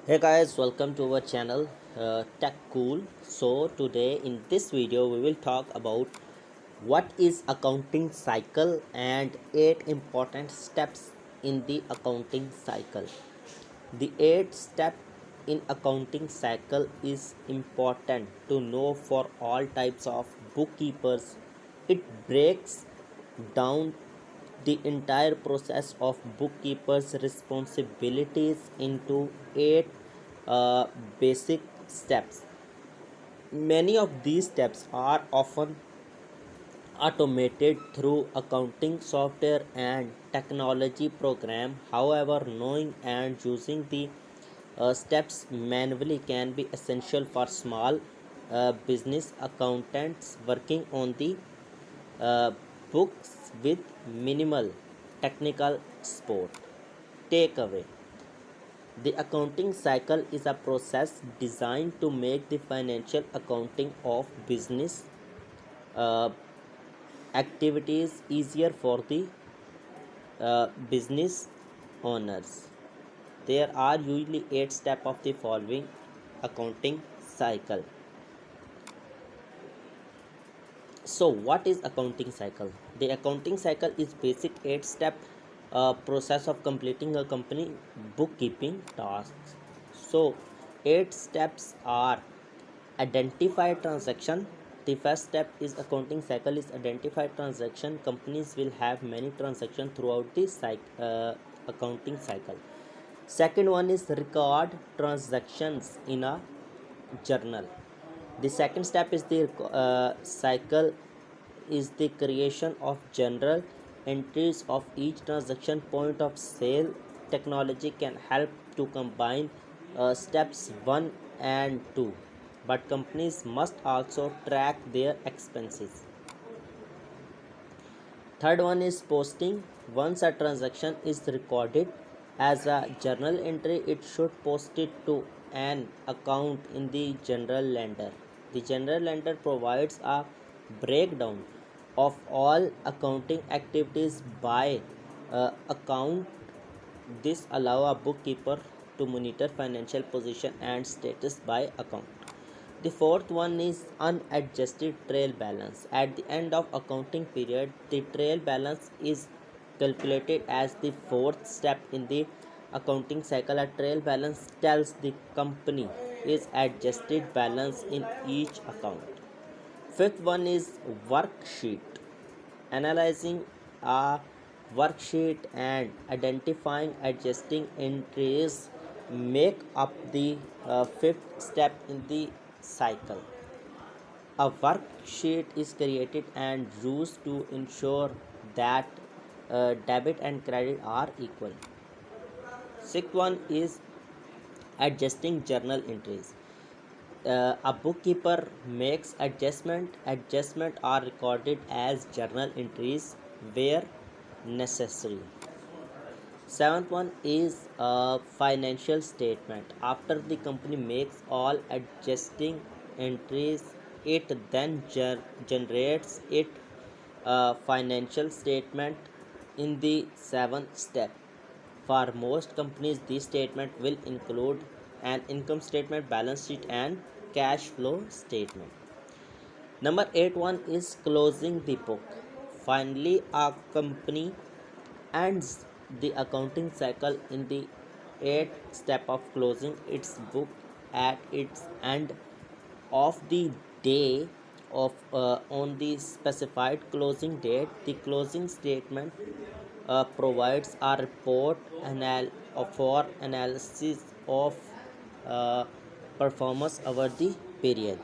Hey guys, welcome to our channel Tech Cool. So today in this video we will talk about what is accounting cycle and 8 important steps in the accounting cycle. The 8 step in accounting cycle is important to know for all types of bookkeepers. It breaks down the entire process of bookkeepers responsibilities into 8 uh, basic steps. Many of these steps are often automated through accounting software and technology program. However, knowing and using the steps manually can be essential for small business accountants working on the uh, books with minimal technical support. Takeaway: the accounting cycle is a process designed to make the financial accounting of business uh, activities easier for the business owners. There are usually 8 steps of the following accounting cycle. So what is accounting cycle? The accounting cycle is basic 8 step process of completing a company bookkeeping tasks. So 8 steps are: identify transaction. The first step is accounting cycle is identify transaction. Companies will have many transactions throughout the accounting cycle. Second one is record transactions in a journal. The second step is the cycle is the creation of general entries of each transaction point of sale. Technology can help to combine steps 1 and 2, but companies must also track their expenses. Third one is posting. Once a transaction is recorded as a journal entry, it should post it to an account in the general ledger. The general ledger provides a breakdown of all accounting activities by account. This allows a bookkeeper to monitor financial position and status by account. The fourth one is unadjusted trail balance. At the end of accounting period, the trail balance is calculated as the fourth step in the accounting cycle. A trail balance tells the company is adjusted balance in each account. Fifth one is worksheet. Analyzing a worksheet and identifying adjusting entries make up the fifth step in the cycle. A worksheet is created and used to ensure that debit and credit are equal. Sixth one is adjusting journal entries. A bookkeeper makes adjustment are recorded as journal entries where necessary. Seventh one is a financial statement. After the company makes all adjusting entries, it then generates it financial statement in the seventh step. For most companies, this statement will include an income statement, balance sheet, and cash flow statement. Number 8 one is closing the book. Finally, a company ends the accounting cycle in the 8th step of closing its book at its end of the day of on the specified closing date. The closing statement provides a report for analysis of uh, performance over the period.